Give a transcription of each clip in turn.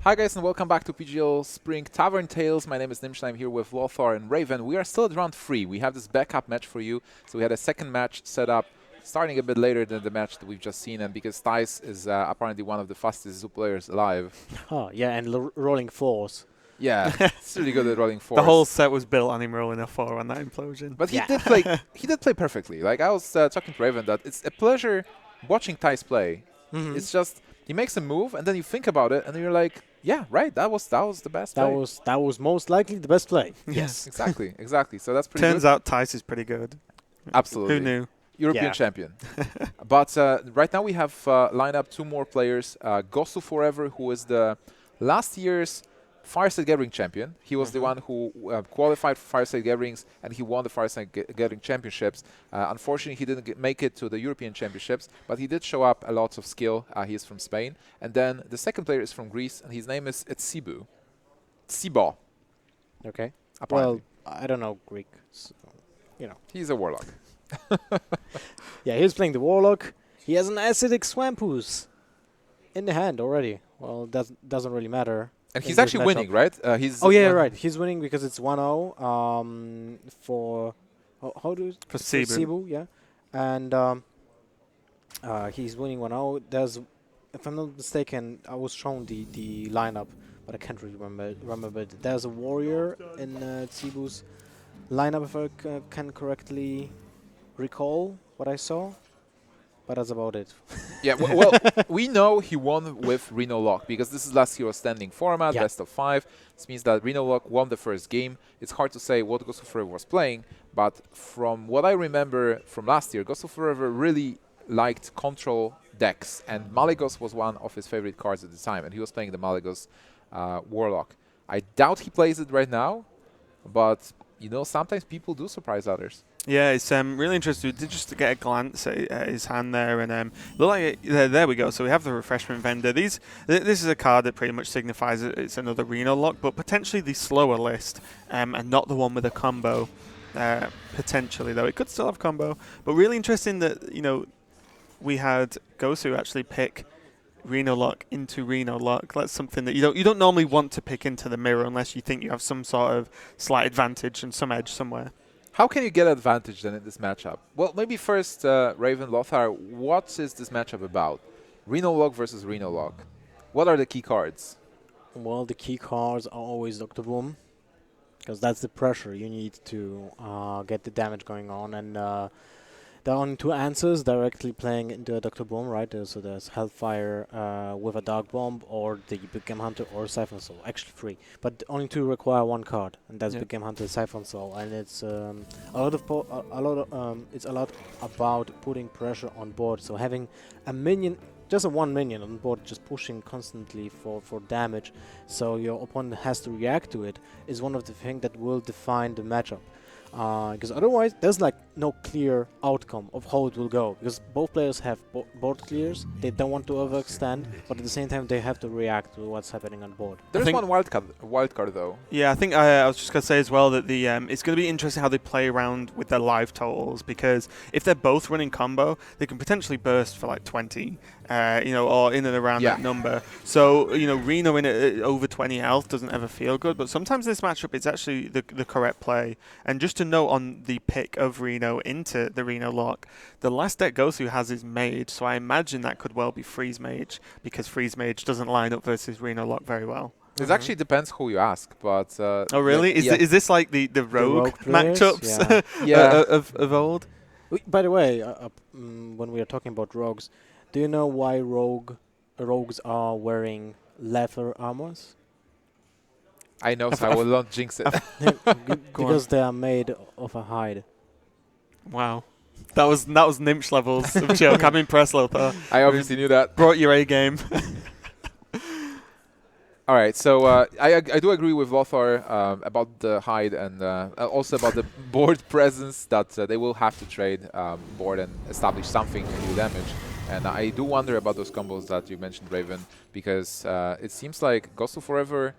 Hi guys and welcome back to PGL Spring Tavern Tales. My name is Nimsh and I'm here with Lothar and Raven. We are still at round 3. We have this backup match for you. So we had a second match set up starting a bit later than the match that we've just seen, and because Thijs is apparently one of the fastest Zoo players alive. Oh, yeah, and rolling fours. Yeah, it's really good at rolling fours. The whole set was built on him rolling a 4 on that implosion. But he Yeah. did play perfectly. Like I was talking to Raven that it's a pleasure watching Thijs play. Mm-hmm. It's just he makes a move and then you think about it and you're like, yeah, right, that was the best That play. that was most likely the best play. Yes, exactly. So that's pretty Turns good. out Tice is pretty good. Absolutely. Who knew? European Yeah. champion. But right now we have lined up 2 more players. Gosuforever, who is the last year's Fireside Gathering champion. He was the one who qualified for Fireside Gatherings and he won the Fireside Gathering championships. Unfortunately, he didn't make it to the European championships, but he did show up a lot of skill. He is from Spain. And then the second player is from Greece, and his name is Tsibo. Okay. Apparently. Well, I don't know Greek. So, He's a warlock. Yeah, he's playing the Warlock. He has an Acidic Swampus in the hand already. Well, that doesn't really matter. And in he's this actually matchup. winning, right? He's Oh, yeah, right. He's winning because it's 1-0 for... How do you... For Cebu. Cebu, yeah. And he's winning 1-0. There's, if I'm not mistaken, I was shown the lineup, but I can't really remember it. There's a warrior in Cebu's lineup, if I can correctly recall what I saw. But that's about it. Yeah, well, we know he won with Reno Lock because this is last year's standing format, Yeah. best of 5. This means that Reno Lock won the first game. It's hard to say what Gosuforever was playing, but from what I remember from last year, Gosuforever really liked control decks, and Malygos was one of his favorite cards at the time, and he was playing the Malygos Warlock. I doubt he plays it right now, but you know, sometimes people do surprise others. Yeah, it's really interesting. Just to get a glance at his hand there, and look like there we go. So we have the refreshment vendor. This is a card that pretty much signifies it's another Reno lock, but potentially the slower list, and not the one with a combo. Potentially though, it could still have combo. But really interesting that we had Gosu actually pick Reno lock into Reno lock. That's something that you don't normally want to pick into the mirror unless you think you have some sort of slight advantage and some edge somewhere. How can you get advantage then in this matchup? Well, maybe first, Raven, Lothar, what is this matchup about? Reno Lock versus Reno Lock. What are the key cards? Well, the key cards are always Dr. Boom, because that's the pressure you need to get the damage going on. And there are only 2 answers directly playing into a Dr. Boom, right? So there's Hellfire with a Dark Bomb, or the Big Game Hunter, or Siphon Soul. Actually 3, but only 2 require 1 card, and that's Big Game Hunter, Siphon Soul. And it's it's a lot about putting pressure on board. So having a minion, just a 1 minion on board, just pushing constantly for damage, so your opponent has to react to it, is one of the things that will define the matchup. Because otherwise, there's like no clear outcome of how it will go. Because both players have board clears, they don't want to overextend, but at the same time, they have to react to what's happening on board. There's one wild card though. Yeah, I think I was just going to say as well that the it's going to be interesting how they play around with their live totals, because if they're both running combo, they can potentially burst for like 20, or in and around that number. So, Reno in over 20 health doesn't ever feel good, but sometimes this matchup is actually the correct play. And just to note on the pick of Reno into the Reno lock, the last deck Gosu has is Mage, so I imagine that could well be Freeze Mage, because Freeze Mage doesn't line up versus Reno lock very well. It actually depends who you ask, but... oh, really? Is this like the rogue players? matchups of old? By the way, when we are talking about rogues, do you know why rogues are wearing leather armors? I know, so I will not jinx it. Because they are made of a hide. Wow. That was Nimsh levels of joke. I'm impressed, Lothar. I obviously knew that. Brought your A game. All right, so I do agree with Lothar about the hide and also about the board presence, that they will have to trade board and establish something to do damage. And I do wonder about those combos that you mentioned, Raven, because it seems like Gosuforever,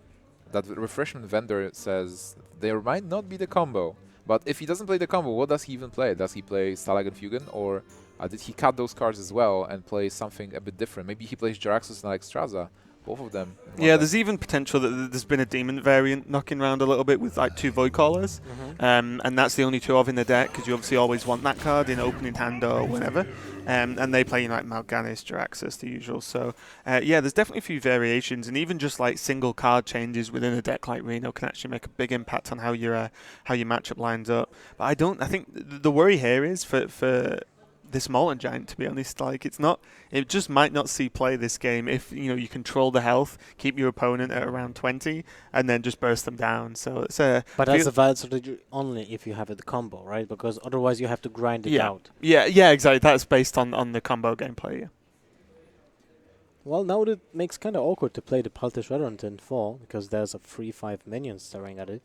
that refreshment vendor, says there might not be the combo. But if he doesn't play the combo, what does he even play? Does he play Stalag and Fugen, or did he cut those cards as well and play something a bit different? Maybe he plays Jaraxxus and Alexstrasza. both of them. Yeah, there's even potential that there's been a demon variant knocking around a little bit with like 2 Void Callers, and that's the only 2 of in the deck because you obviously always want that card in opening hand or whenever. And they play like Mal'Ganis, Jaraxxus, the usual. So yeah, there's definitely a few variations, and even just like single card changes within a deck like Reno can actually make a big impact on how your matchup lines up. But I think the worry here is for this Molten Giant, to be honest, like it just might not see play this game if you control the health, keep your opponent at around 20, and then just burst them down. So it's but that's a valid strategy only if you have the combo, right? Because otherwise you have to grind it out. Yeah, exactly. That's based on the combo gameplay. Yeah. Well, now it makes kind of awkward to play the Pulse Shredder on turn 4 because there's a free 5 minion staring at it,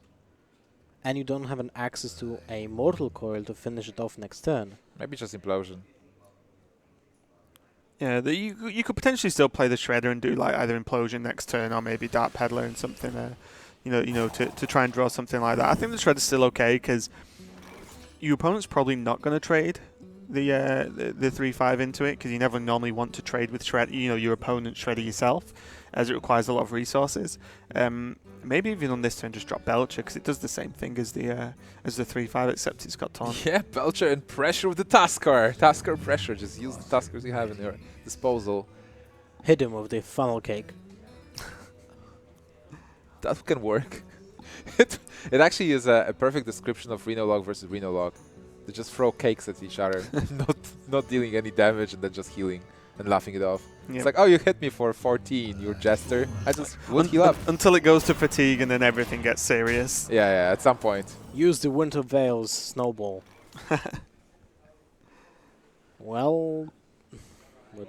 and you don't have an access to a Mortal Coil to finish it off next turn. Maybe just Implosion. Yeah, you could potentially still play the Shredder and do like either Implosion next turn or maybe Dark Peddler and something, to try and draw something like that. I think the Shredder's still okay because your opponent's probably not going to trade the 3/5 into it because you never normally want to trade with your opponent Shredder yourself, as it requires a lot of resources. Maybe even on this turn just drop Belcher because it does the same thing as the 3/5 except it's got taunt. Yeah, Belcher and pressure with the Tuskar. Tuskar pressure. Just use the Tuskars you have in your disposal. Hit him with the funnel cake. That can work. It actually is a perfect description of Reno Log versus Reno Log. They just throw cakes at each other, not dealing any damage and then just healing and laughing it off. Yep. It's like, oh, you hit me for 14, you jester. I just would heal up. Until it goes to fatigue and then everything gets serious. Yeah, at some point. Use the Winter Veil's snowball. Well,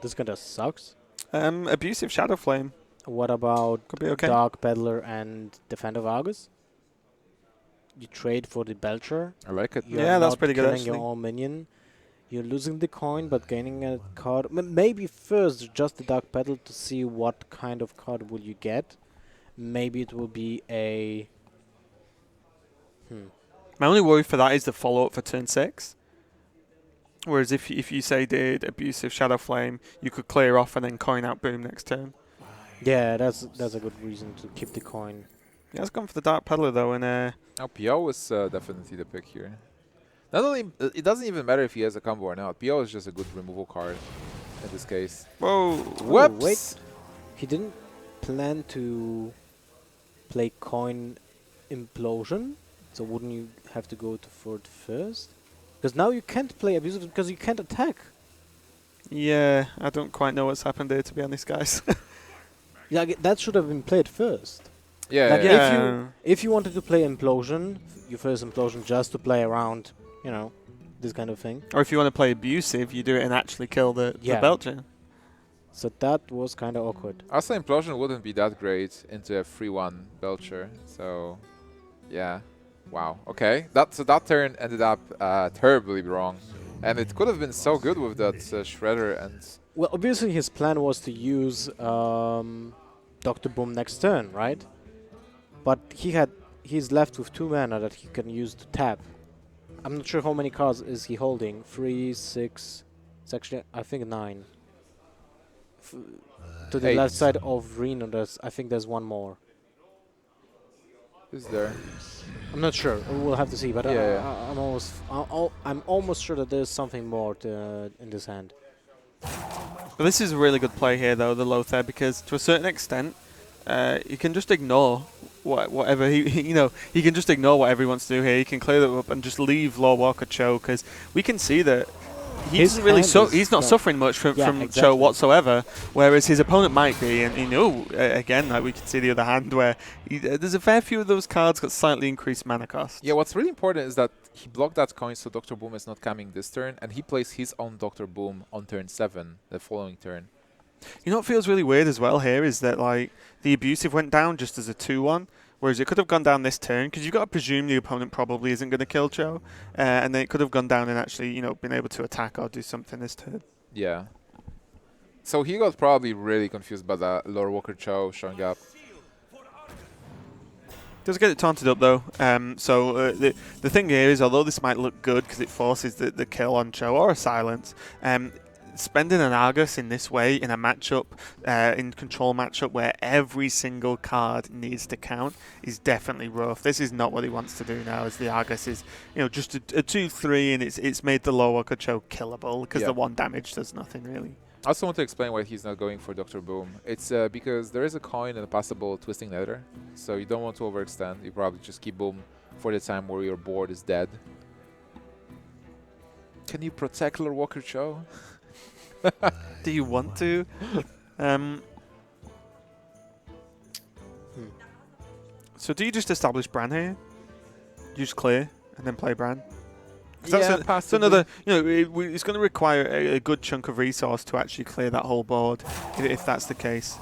this kinda sucks. Abusive Shadow Flame. What about Could be okay. Dark Peddler and Defender of Argus? You trade for the Belcher. I like it. You're Yeah, that's not pretty good, killing actually. your own minion. You're losing the coin, but gaining a card. Maybe first just the Dark Peddler to see what kind of card will you get. Maybe it will be a... My only worry for that is the follow-up for turn 6. Whereas if you say did Abusive Shadow Flame, you could clear off and then coin out Boom next turn. Yeah, that's a good reason to keep the coin. Yeah, it's gone for the Dark Peddler though, and Now PO is definitely the pick here. Not only it doesn't even matter if he has a combo or not. PO is just a good removal card in this case. whoa. Whoops! Wait. He didn't plan to play coin Implosion, so wouldn't you have to go for it first? Because now you can't play Abusive because you can't attack. Yeah, I don't quite know what's happened there, to be honest, guys. Yeah, that should have been played first. Yeah, Like yeah. if you wanted to play Implosion, your first Implosion just to play around, this kind of thing. Or if you want to play Abusive, you do it and actually kill the Belcher. So that was kind of awkward. Also, Implosion wouldn't be that great into a 3/1 Belcher. So, yeah. Wow. Okay. So that turn ended up terribly wrong. And it could have been so good with that Shredder and... Well, obviously his plan was to use Dr. Boom next turn, right? But he's left with 2 mana that he can use to tap. I'm not sure how many cards is he holding. 3, 6. It's actually I think 9. To the 8. left side of Reno, I think there's one more. Is there? I'm not sure. We'll have to see. But Yeah, I'm almost sure that there's something more in this hand. But this is a really good play here, though, the Lothar, because to a certain extent, you can just ignore whatever he can just ignore whatever he wants to do here. He can clear them up and just leave Lord Walker Cho, because we can see that he's not suffering much from Cho whatsoever, whereas his opponent might be. And again, like we can see the other hand where there's a fair few of those cards got slightly increased mana cost. Yeah, what's really important is that he blocked that coin so Dr. Boom is not coming this turn, and he plays his own Dr. Boom on turn 7, the following turn. You know what feels really weird as well here is that like the Abusive went down just as a 2/1, whereas it could have gone down this turn because you've got to presume the opponent probably isn't going to kill Cho, and then it could have gone down and actually been able to attack or do something this turn. Yeah. So he got probably really confused by the Lord Walker Cho showing up. Does get it taunted up though. So the thing here is, although this might look good because it forces the kill on Cho or a silence, spending an Argus in this way in a matchup, in control matchup where every single card needs to count is definitely rough. This is not what he wants to do now, as the Argus is, just a 2/3, and it's made the lower Okocho killable because the 1 damage does nothing really. I also want to explain why he's not going for Dr. Boom. It's because there is a coin and a possible Twisting Nether, so you don't want to overextend. You probably just keep Boom for the time where your board is dead. Can you protect Lord Walker Cho? Do you want to? So do you just establish Bran here? You just clear and then play Bran? That's another, it's going to require a good chunk of resource to actually clear that whole board, if that's the case.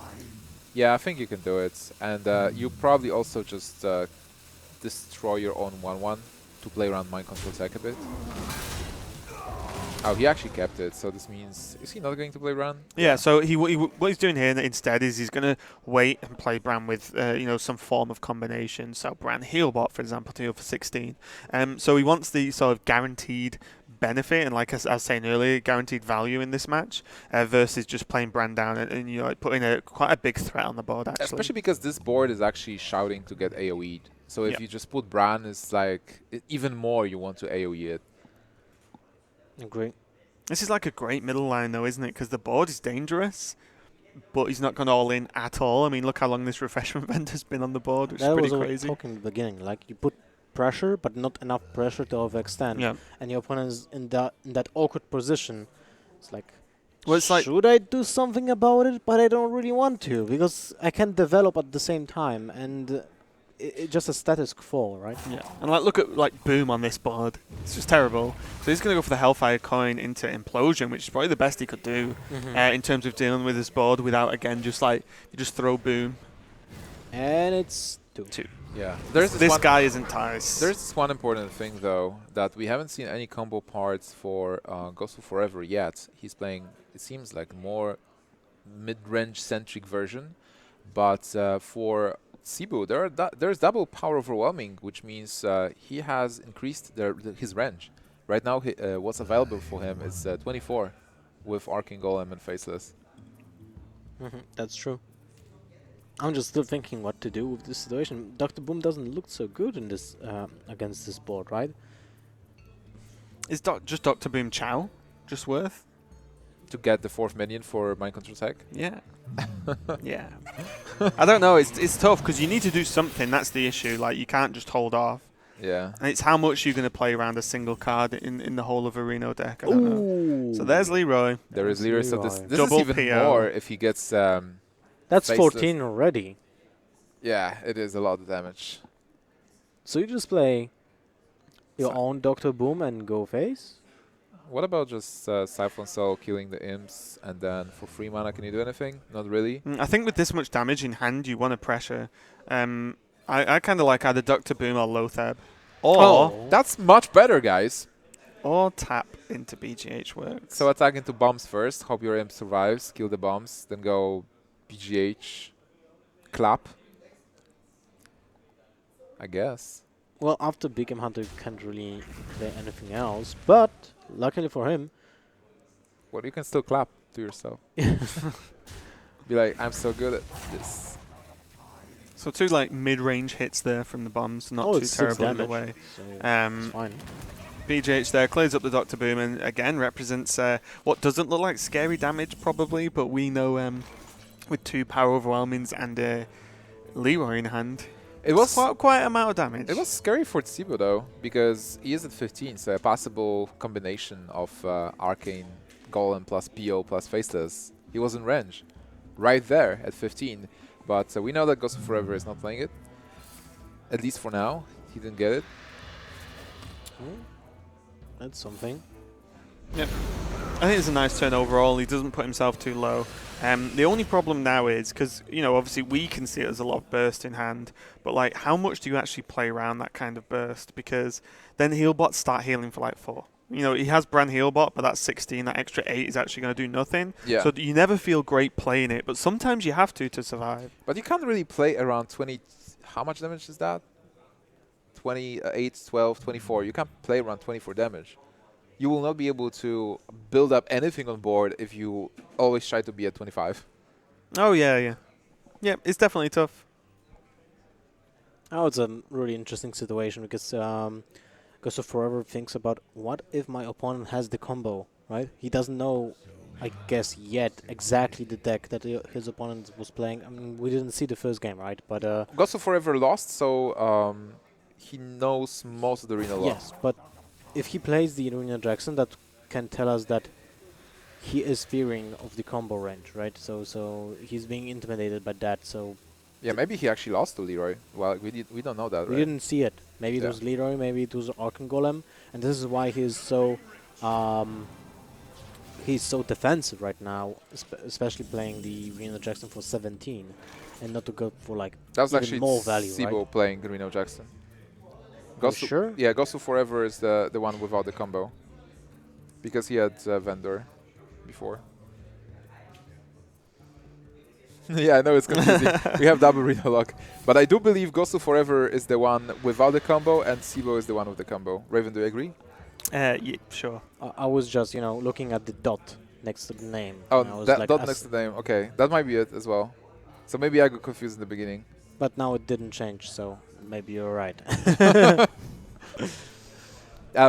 Yeah, I think you can do it. And you probably also just destroy your own 1/1 to play around Mind Control Tech a bit. Oh, he actually kept it, so this means... Is he not going to play Bran? Yeah, so what he's doing here instead is he's going to wait and play Bran with, some form of combination. So Bran Healbot, for example, to heal for 16. So he wants the sort of guaranteed benefit, and like I was saying earlier, guaranteed value in this match, versus just playing Bran down and putting quite a big threat on the board, actually. Especially because this board is actually shouting to get AoE'd. So if you just put Bran, it's like even more you want to AoE it. Agree. This is like a great middle line, though, isn't it? Because the board is dangerous, but he's not gone all in at all. I mean, look how long this refreshment vendor's been on the board, which is pretty crazy. That was talking in the beginning. Like, you put pressure, but not enough pressure to overextend. Yeah. And your opponent is in that awkward position. It's like, should I do something about it? But I don't really want to, because I can develop at the same time. And it's just a status quo, right? Yeah, and look at Boom on this board. It's just terrible. So he's going to go for the Hellfire coin into Implosion, which is probably the best he could do in terms of dealing with this board without, again, you just throw Boom. And it's 2. Yeah. This guy is enticed. There's this one important thing, though, that we haven't seen any combo parts for Gosuforever yet. He's playing, it seems like, more mid-range centric version, but for Tsibu, there's double power overwhelming, which means he has increased his range. Right now, what's available for him is 24 with Arcane Golem and Faceless. That's true. I'm just still thinking what to do with this situation. Dr. Boom doesn't look so good in this against this board, right? Is just Dr. Boom Chow just worth? To get the 4th minion for Mind Control Tech? Yeah. Yeah. I don't know. It's tough because you need to do something. That's the issue. Like, you can't just hold off. Yeah. And it's how much you're going to play around a single card in the whole of Arena deck. I don't know. So there's Leroy. There is Leroy. So this Double is even PO. more if he gets... That's 14 already. Yeah, it is a lot of damage. So you just play your own Dr. Boom and go face? What about just Siphon Soul killing the imps, and then for 3 mana, can you do anything? Not really. I think with this much damage in hand, you want to pressure. I kind of like either Dr. Boom or Lothab. Or that's much better, guys. Or tap into BGH works. So attack into bombs first, hope your imp survives, kill the bombs, then go BGH, clap. I guess. Well, after Big M Hunter, you can't really play anything else, but luckily for him... Well, you can still clap to yourself. Be like, I'm so good at this. So 2 mid-range hits there from the bombs, not too terrible in a way. So it's fine. BGH there clears up the Dr. Boom and again represents what doesn't look like scary damage probably, but we know with 2 power overwhelmings and Leroy in hand, it was quite an amount of damage. It was scary for Tsibu though, because he is at 15, so a possible combination of Arcane Golem plus PO plus Faceless. He was in range, right there at 15. But we know that Gosuforever is not playing it, at least for now. He didn't get it. That's something. Yep. I think it's a nice turn overall. He doesn't put himself too low. The only problem now is, because, obviously we can see it as a lot of burst in hand, but, how much do you actually play around that kind of burst? Because then Healbots start healing for, 4. He has Bran Healbot, but that's 16. That extra 8 is actually going to do nothing. Yeah. So you never feel great playing it, but sometimes you have to survive. But you can't really play around 20... How much damage is that? 28, 12, 24. You can't play around 24 damage. you will not be able to build up anything on board if you always try to be at 25. Oh yeah. Yeah, it's definitely tough. Oh, it's a really interesting situation because Gosuforever thinks about what if my opponent has the combo, right? He doesn't know, I guess, yet exactly the deck that his opponent was playing. I mean, we didn't see the first game, right? But Gosuforever lost, so he knows most of the arena law. yes, but if he plays the Irina Jackson, that can tell us that he is fearing of the combo range, right? So he's being intimidated by that. So Yeah, maybe he actually lost to Leroy. Well, we don't know that, we right? didn't see it. Maybe it Yeah. was Leroy, maybe it was Archangolem, and this is why he's so defensive right now, especially playing the Reno Jackson for 17, and not to go for like That was even actually more value, Tsiboukis right? playing Reno Jackson. Are you sure? Yeah, Gosuforever is the one without the combo. Because he had Vendor before. Yeah, I know it's confusing. We have double Reno lock. But I do believe Gosuforever is the one without the combo and Tsiboukis is the one with the combo. Raven, do you agree? Yeah, sure. I was just, looking at the dot next to the name. Oh, and I was that like, dot next to the name. Okay, that might be it as well. So maybe I got confused in the beginning. but now it didn't change, so maybe you're right.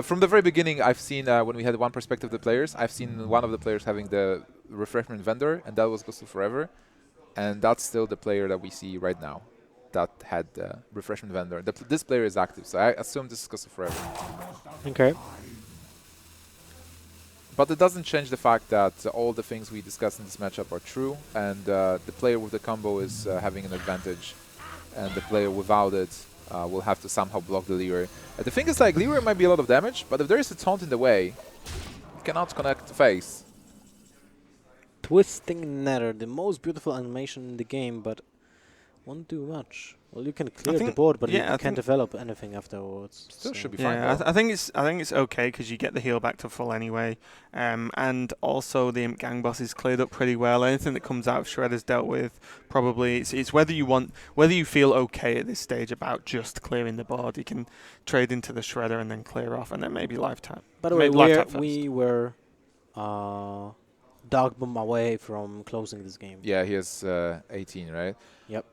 From the very beginning, I've seen, when we had one perspective of the players, I've seen one of the players having the refreshment vendor, and that was Gosuforever. And that's still the player that we see right now that had the refreshment vendor. This player is active, so I assume this is Gosuforever. Okay. But it doesn't change the fact that all the things we discussed in this matchup are true, and the player with the combo is having an advantage, and the player without it will have to somehow block the Leroy. The thing is, like, Leroy might be a lot of damage, but if there is a taunt in the way, you cannot connect the face. Twisting Nether, the most beautiful animation in the game, but won't do much. Well, you can clear the think- board, but yeah, I you can't think- develop anything afterwards. Still so- should be fine. Yeah, though. I think it's okay because you get the heal back to full anyway, and also the Imp Gang boss is cleared up pretty well. Anything that comes out of Shredder's dealt with. Probably it's whether you feel okay at this stage about just clearing the board. You can trade into the Shredder and then clear off, and then maybe lifetime. By the way, Maybe lifetime first. we were Dark Bomb away from closing this game. Yeah, he has 18, right? Yep.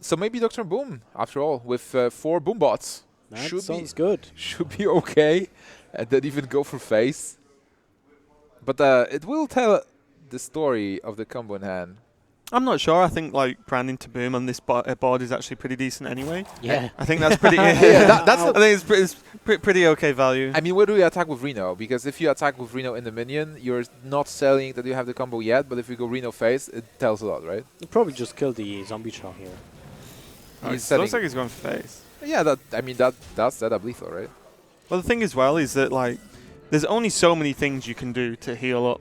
So maybe Dr. Boom, after all, with 4 boom bots, That should sounds good. be okay, and then even go for face. But it will tell the story of the combo in hand. I'm not sure. I think like branding to boom on this board is actually pretty decent anyway. Yeah. I think that's pretty. Yeah, that's I think it's pretty okay value. I mean, where do you attack with Reno? Because if you attack with Reno in the minion, you're not selling that you have the combo yet, but if you go Reno face, it tells a lot, right? You probably just kill the zombie chow here. He's It looks setting- like he's going for face. Yeah, that's setup lethal, right? Well, the thing as well is that like there's only so many things you can do to heal up,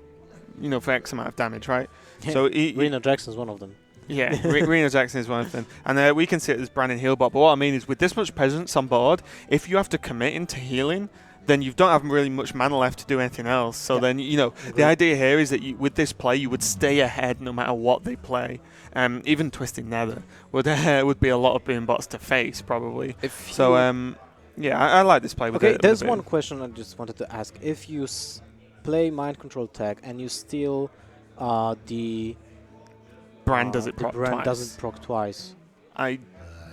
for X amount of damage, right? So Reno Jackson's one of them. yeah, Reno Jackson is one of them, and we can see it as Brandon Healbot. But what I mean is, with this much presence on board, if you have to commit into healing, then you don't have really much mana left to do anything else. So Yeah. then the idea here is that with this play, you would stay ahead no matter what they play. Even Twisting Nether would be a lot of boom bots to face probably. So yeah, I like this play. With Okay, the there's boom. one question I just wanted to ask. If you play Mind Control tag and you steal the Brand does it the proc brand twice. does it proc twice. I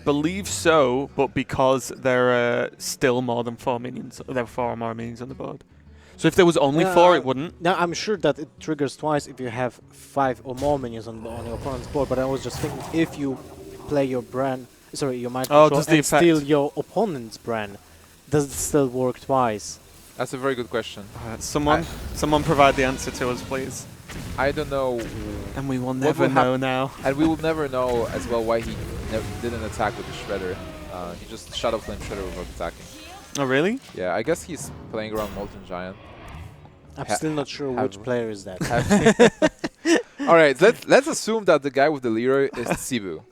believe so, but because there are still more than 4 minions, there are 4 or more minions on the board. So if there was only 4, it wouldn't. Now I'm sure that it triggers twice if you have 5 or more minions on your opponent's board. But I was just thinking, if you play your your Mind Oh, Control does the and effect- steal your opponent's brand, does it still work twice? That's a very good question. Someone provide the answer to us, please. I don't know, And we will What never will hap- know now. and we will never know as well why he didn't attack with the Shredder. He just Shadow Flame Shredder without attacking. Oh, really? Yeah, I guess he's playing around Molten Giant. I'm Ha- still not sure which have- player is that. All right, let's assume that the guy with the Leroy is Tsiboukis,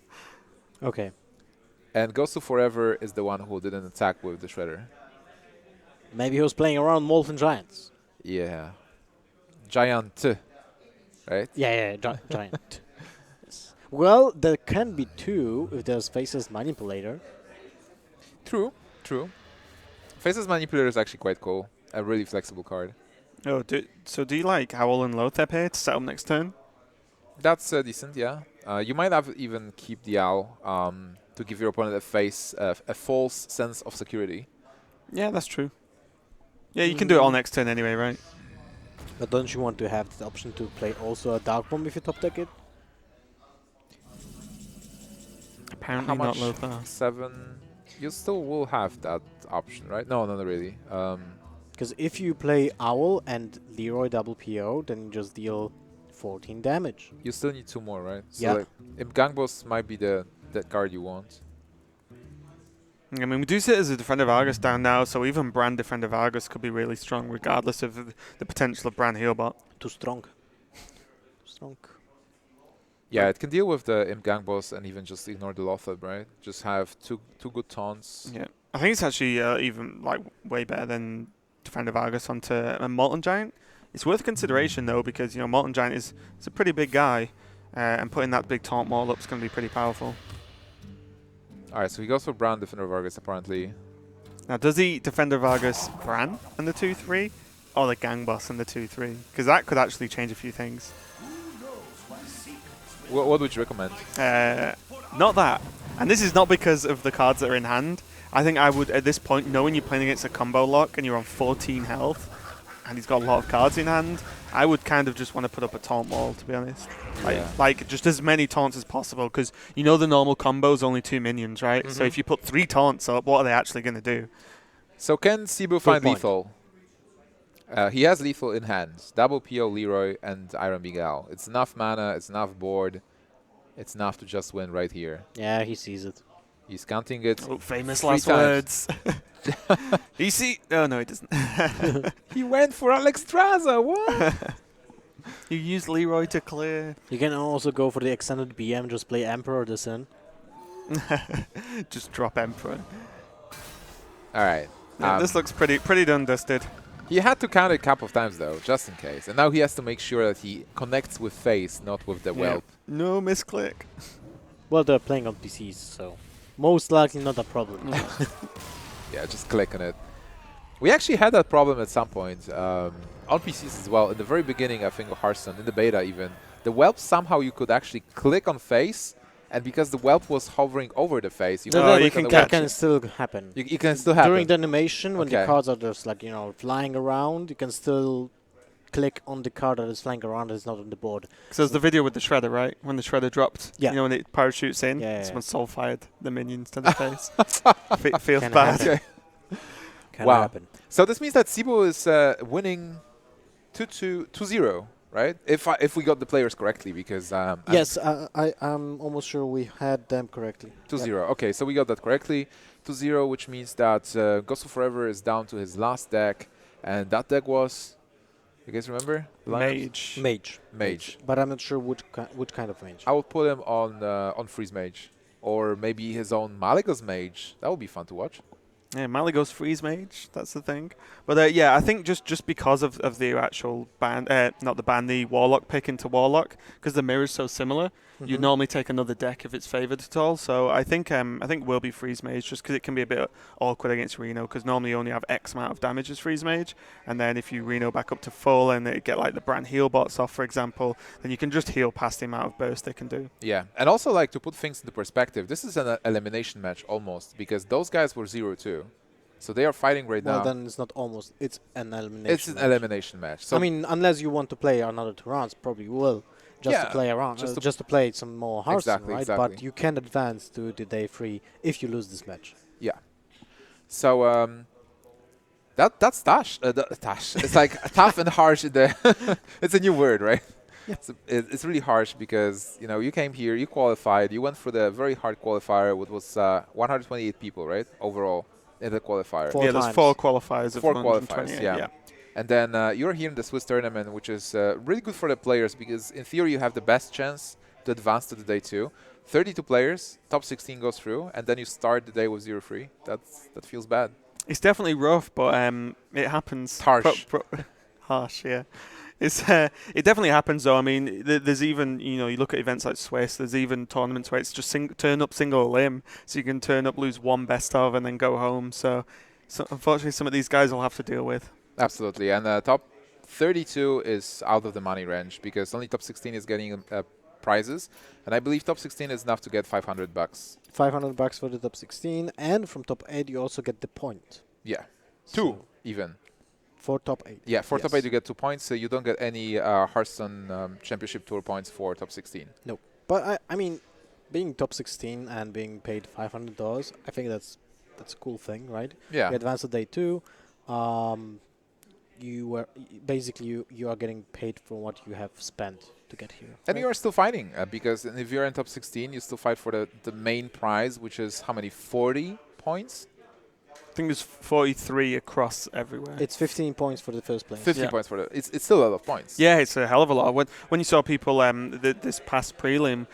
Okay. and Gosuforever is the one who didn't attack with the Shredder. Maybe he was playing around Molten Giants. Yeah, Giant, right? Yeah, giant. Yes. Well, there can be 2 if there's Faces Manipulator. True. Faces Manipulator is actually quite cool. A really flexible card. Oh, so do you like Howl and Lothep here to set up next turn? That's decent, yeah. You might have even keep the owl to give your opponent a false sense of security. Yeah, that's true. Yeah, you can do it all next turn anyway, right? But don't you want to have the option to play also a Dark Bomb if you top deck it? Apparently How not much? Lothar. 7. You still will have that option, right? No, not really. Because if you play Owl and Leroy double PO, then you just deal 14 damage. You still need 2 more, right? So Yeah. like, Gang Boss might be the card you want. I mean, we do sit as a Defender of Argus down now, so even Bran Defender of Argus could be really strong, regardless of the potential of Bran Healbot. Too strong. Too strong. Yeah, it can deal with the Imp Gang Boss and even just ignore the Lothar, right? Just have two good taunts. Yeah, I think it's actually even like way better than Defender of Argus onto a Molten Giant. It's worth consideration though, because Molten Giant is a pretty big guy, and putting that big taunt wall up is going to be pretty powerful. Alright, so he goes for Bran Defender of Argus apparently. Now, does he Defender of Argus Bran and the 2/3, or the Gang Boss and the 2/3? Because that could actually change a few things. What would you recommend? Not that. And this is not because of the cards that are in hand. I think I would, at this point, knowing you're playing against a combo lock and you're on 14 health, and he's got a lot of cards in hand, I would kind of just want to put up a taunt wall, to be honest. Like just as many taunts as possible, because the normal combo is only 2 minions, right? So if you put 3 taunts up, what are they actually going to do? So can Tsiboukis find lethal? He has lethal in hand. Double PO Leroy and Iron Miguel. It's enough mana, it's enough board, it's enough to just win right here. Yeah, he sees it. He's counting it. Oh, famous 3 last times. words. You see? Oh, no, he doesn't. He went for Alexstrasza, what? You use Leroy to clear. You can also go for the extended BM, just play Emperor this in. Just drop Emperor. Alright. Yeah, this looks pretty done dusted. He had to count it a couple of times though, just in case. And now he has to make sure that he connects with face, not with the whelp. No misclick. Well, they're playing on PCs, so most likely not a problem. Yeah, just click on it. We actually had that problem at some point on PCs as well. In the very beginning, I think, of Hearthstone, in the beta even, the whelp somehow you could actually click on face, and because the whelp was hovering over the face, you that can still happen. You can still happen. During the animation, when the cards are just like, flying around, you can still click on the card that is flying around that is not on the board. So there's the video with the Shredder, right? When the Shredder dropped, when it parachutes in, someone soul-fired the minions to the face. Feels bad. Happen. Can wow. happen. So this means that Tsibo is winning 2-0, right? If we got the players correctly, because yes, I'm almost sure we had them correctly. 2-0. Yep. Okay, so we got that correctly. 2-0, which means that Gosuforever is down to his last deck, and that deck was, you guys remember? Mage. But I'm not sure which kind of mage. I would put him on Freeze Mage, or maybe his own Malygos Mage. That would be fun to watch. Yeah, Malygos Freeze Mage, that's the thing. But yeah, I think just because of the actual ban, not the ban, the Warlock pick into Warlock, because the mirror's so similar, you normally take another deck if it's favoured at all. So I think we'll be Freeze Mage, just because it can be a bit awkward against Reno, because normally you only have X amount of damage as Freeze Mage, and then if you Reno back up to full and they get like the Bran heal bots off, for example, then you can just heal past the amount of burst they can do. Yeah, and also like to put things into perspective, this is an elimination match almost, because those guys were 0-2. So they are fighting right now. Well, then it's not almost. It's an elimination. It's an elimination match. So I mean, unless you want to play another 2 rounds, probably will. Just to play around, just to play some more Hearthstone, right? Exactly. But you can advance to the day 3 if you lose this match. Yeah. So that's Tash. Tash. It's like tough and harsh. It's a new word, right? Yeah. It's really harsh because you came here, you qualified, you went for the very hard qualifier, which was 128 people, right, overall in the qualifier. There's 4 qualifiers. 4 qualifiers. Yeah. And then you're here in the Swiss tournament, which is really good for the players because in theory you have the best chance to advance to the day 2. 32 players, top 16 goes through, and then you start the day with 0-3. That feels bad. It's definitely rough, but it happens. Harsh. Harsh, yeah. It definitely happens though. I mean, there's even you look at events like Swiss. There's even tournaments where it's just turn up single limb, so you can turn up, lose 1 best of, and then go home. So unfortunately, some of these guys will have to deal with. Absolutely, and top 32 is out of the money range because only top 16 is getting prizes, and I believe top 16 is enough to get $500. $500 for the top 16, and from top 8 you also get the point. Yeah, So even. for top 8. Yeah, for top Yes. 8 you get 2 points, so you don't get any Hearthstone Championship Tour points for top 16. No, but I mean, being top 16 and being paid $500, I think that's a cool thing, right? Yeah. You advance to day 2. You are getting paid for what you have spent to get here. And right? you are still fighting because if you're in top 16, you still fight for the main prize, which is how many? 40 points? I think there's 43 across everywhere. It's 15 points for the first place. 15 Yeah. points for it's still a lot of points. Yeah, it's a hell of a lot. When you saw people this past prelim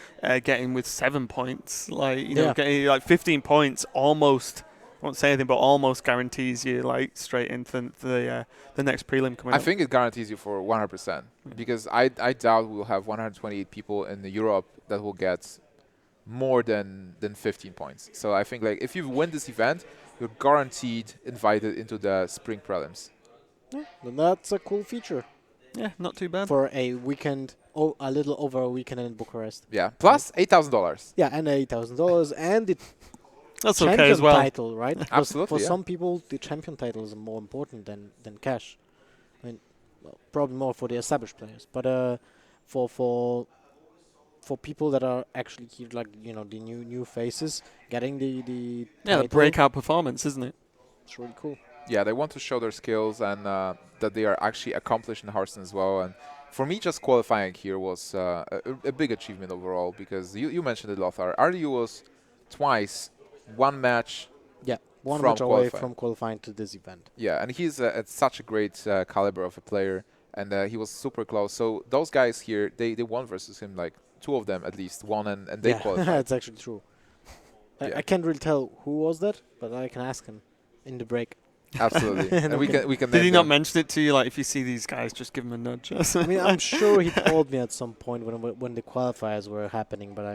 getting with 7 points, like Yeah. getting like 15 points, almost I won't say anything, but almost guarantees you like straight into the next prelim coming I up. think it guarantees you for 100% because I doubt we'll have 128 people in Europe that will get more than 15 points. So I think like if you win this event, you're guaranteed invited into the spring prelims. Yeah, then that's a cool feature Yeah, not too bad. for a weekend, a little over a weekend in Bucharest. Yeah, plus $8,000. Yeah, and $8,000 and the That's champion okay as well. title, right? 'Cause Absolutely, For yeah. some people, the champion title is more important than cash. I mean, well, probably more for the established players, but for people that are actually here, like the new faces, getting the Yeah, title, the breakout performance, isn't it? it's really cool. Yeah, they want to show their skills and that they are actually accomplished in Hearthstone as well. And for me, just qualifying here was a big achievement overall because you mentioned it, Lothar. RDU was twice one match. Yeah, one From match away qualifying. from qualifying to this event. Yeah, and he's at such a great caliber of a player, and he was super close. So those guys here, they won versus him, like 2 of them at least won, and they Yeah, qualified. it's actually true. Yeah. I can't really tell who was that, but I can ask him in the break. Absolutely, and we can. Did name he not them. mention it to you? Like, if you see these guys, just give them a nudge. I mean, I'm sure he told me at some point when the qualifiers were happening, but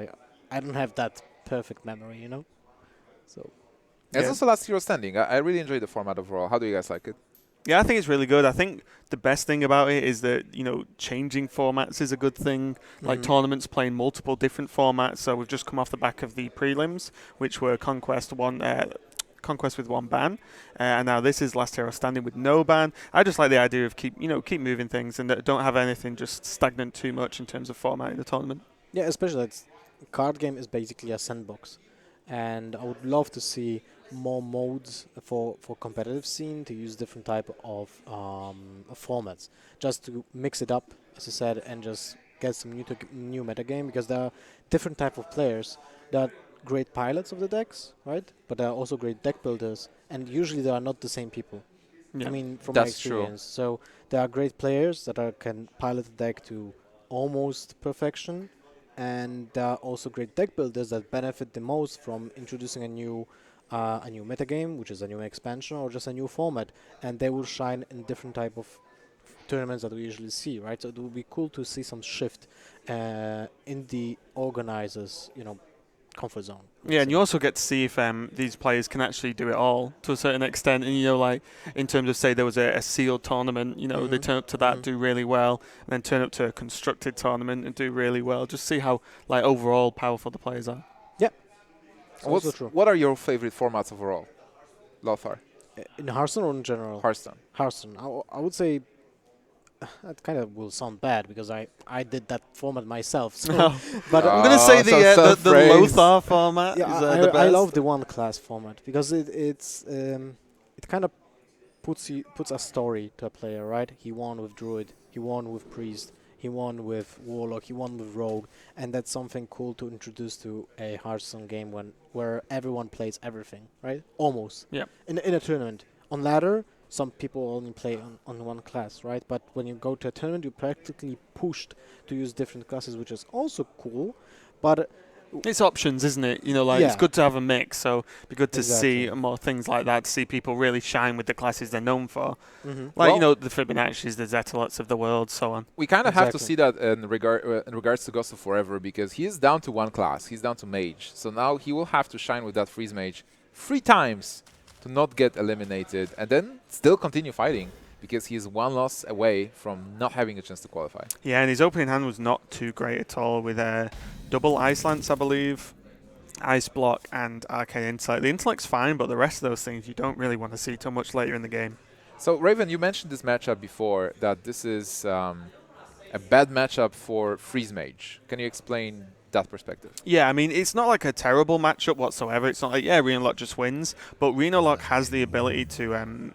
I don't have that perfect memory, So It's Yeah. also last hero standing. I really enjoyed the format overall. How do you guys like it? Yeah, I think it's really good. I think the best thing about it is that, changing formats is a good thing. Like Mhm. tournaments playing multiple different formats. So we've just come off the back of the prelims, which were Conquest with 1 ban. And now this is Last Hero Standing with no ban. I just like the idea of keep moving things and that don't have anything just stagnant too much in terms of format in the tournament. Yeah, especially card game is basically a sandbox, and I would love to see more modes for competitive scene to use different type of formats, just to mix it up, as I said, and just get some new metagame, because there are different type of players that are great pilots of the decks, right? But there are also great deck builders, and usually they are not the same people. Yeah. I mean, from my That's true. experience. So there are great players that can pilot the deck to almost perfection, and there are also great deck builders that benefit the most from introducing a new metagame, which is a new expansion or just a new format, and they will shine in different type of tournaments that we usually see, right? So it would be cool to see some shift in the organizers, comfort zone. Yeah, and So- you also get to see if these players can actually do it all to a certain extent. And, like, in terms of, say, there was a sealed tournament, they Mhm. turn up to that, Mhm. do really well, and then turn up to a constructed tournament and do really well. Just see how, like, overall powerful the players are. It's also true. What are your favorite formats overall, Lothar? In Hearthstone or in general? Hearthstone. Hearthstone. I would say that kind of will sound bad because I did that format myself. So, but I'm going to say so the self-praise. Lothar format yeah, is the best. I love the one class format because it kind of puts a story to a player, right? He won with Druid, he won with Priest, he won with Warlock, he won with Rogue, and that's something cool to introduce to a Hearthstone game where everyone plays everything, right? Almost. Yep. In a tournament. On ladder, some people only play on one class, right? But when you go to a tournament, you're practically pushed to use different classes, which is also cool. But It's options, isn't it? It's Yeah. good to have a mix. So it'd be good to see Exactly. more things like that, to see people really shine with the classes they're known for. mhm. Like, Well- the Fibonacci's, the Zetalots of the world, so on. We kind of have to Exactly. see that in regards to Gosuforever because he is down to one class. He's down to Mage. So now he will have to shine with that Freeze Mage 3 times to not get eliminated and then still continue fighting because he is one loss away from not having a chance to qualify. Yeah, and his opening hand was not too great at all with double Ice Lance, I believe, Ice Block, and Arcane Intellect. The Intellect's fine, but the rest of those things you don't really want to see too much later in the game. So, Raven, you mentioned this matchup before, that this is a bad matchup for Freeze Mage. Can you explain that perspective? Yeah, I mean, it's not like a terrible matchup whatsoever. It's not like, yeah, Reno Lock just wins, but Reno Lock has the ability to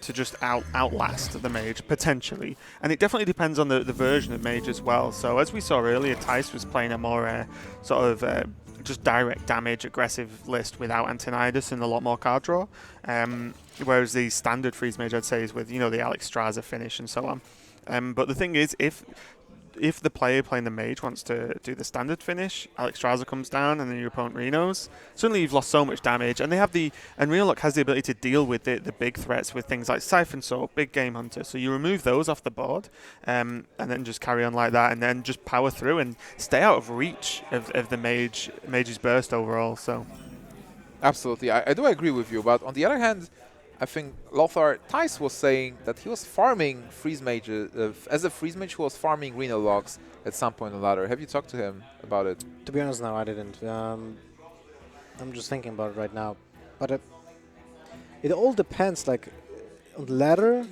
just outlast the Mage, potentially. And it definitely depends on the version of Mage as well. So as we saw earlier, Tice was playing a more sort of just direct damage, aggressive list without Antonidas and a lot more card draw. Whereas the standard Freeze Mage, I'd say, is with, the Alex Straza finish and so on. But the thing is, if the player playing the Mage wants to do the standard finish, Alex Straza comes down and then your opponent Renos, suddenly you've lost so much damage. And Reno Lock has the ability to deal with the big threats with things like Siphon Soul, Big Game Hunter. So you remove those off the board and then just carry on like that and then just power through and stay out of reach of the Mage's burst overall. So Absolutely, I do agree with you. But on the other hand, I think Lothar Tice was saying that he was farming Freeze Mage, as a Freeze Mage who was farming Reno Locks at some point or another. Have you talked to him about it? To be honest, no, I didn't. I'm just thinking about it right now. But it all depends. Like on the ladder,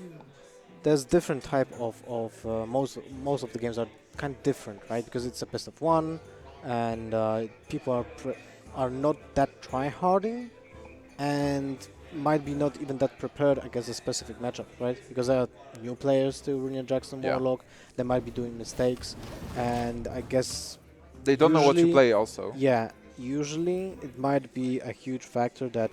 there's different type of most of the games are kind of different, right? Because it's a best of one, and people are not that try-harding, and might be not even that prepared against a specific matchup, right? Because there are new players to Runion Jackson Warlock. They might be doing mistakes, and I guess they don't know what you play also. Yeah, usually it might be a huge factor that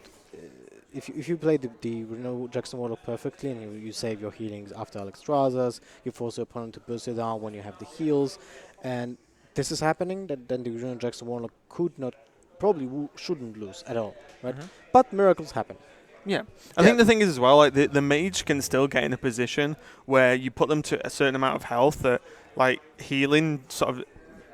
if you play the Runion Jackson Warlock perfectly and you save your healings after Alex Strazas, you force your opponent to burst you down when you have the heals, and this is happening, then the Runion Jackson Warlock shouldn't lose at all, right? But miracles happen. Yeah, I think the thing is as well, like the Mage can still get in a position where you put them to a certain amount of health that, like, healing sort of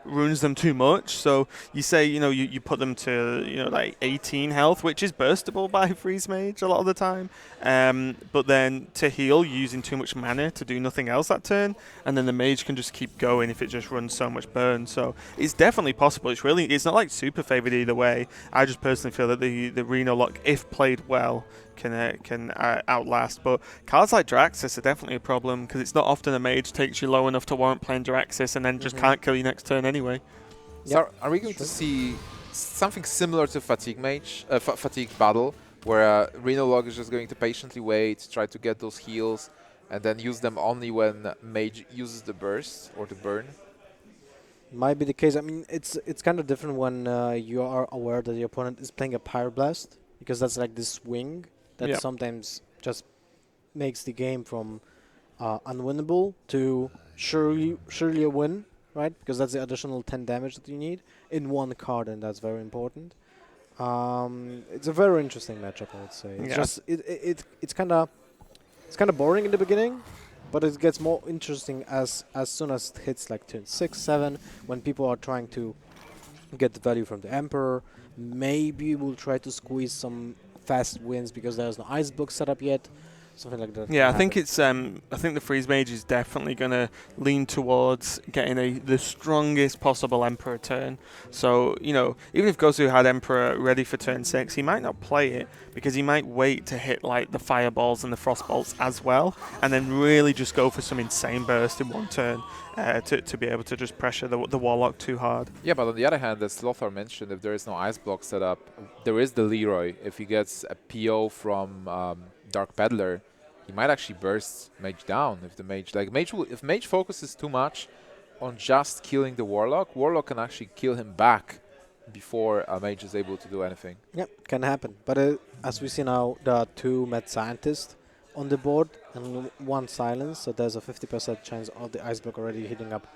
ruins them too much. So you say, you put them to, like 18 health, which is burstable by Freeze Mage a lot of the time. But then to heal, using too much mana to do nothing else that turn, and then the Mage can just keep going if it just runs so much burn. So it's definitely possible. It's not like super favored either way. I just personally feel that the Reno Lock, if played well, can outlast. But cards like Draxus are definitely a problem because it's not often a Mage takes you low enough to warrant playing Draxus and then just can't kill you next turn anyway. So are we going to see something similar to Fatigue Mage, Fatigue Battle, where Reno Log is just going to patiently wait, try to get those heals, and then use them only when Mage uses the burst or the burn? Might be the case. I mean, it's kind of different when you are aware that your opponent is playing a Pyroblast, because that's like this swing that sometimes just makes the game from unwinnable to surely a win, right? Because that's the additional 10 damage that you need in one card, and that's very important. It's a very interesting matchup, I would say. It's just it's kind of boring in the beginning, but it gets more interesting as soon as it hits like turn 6, 7, when people are trying to get the value from the Emperor. Maybe we'll try to squeeze some fast wins because there's no ice book set up yet. Something like that. Yeah, I think it's. I think the Freeze Mage is definitely going to lean towards getting the strongest possible Emperor turn. So even if Gosu had Emperor ready for turn 6, he might not play it because he might wait to hit like the Fireballs and the Frostbolts as well, and then really just go for some insane burst in one turn to be able to just pressure the Warlock too hard. Yeah, but on the other hand, as Lothar mentioned, if there is no ice block set up, there is the Leroy. If he gets a PO from Dark Peddler, he might actually burst Mage down. If the Mage, if Mage focuses too much on just killing the Warlock can actually kill him back before a Mage is able to do anything. Yep, can happen. But as we see now, there are 2 Mad Scientists on the board and 1 Silence, so there's a 50% chance of the ice block already hitting up,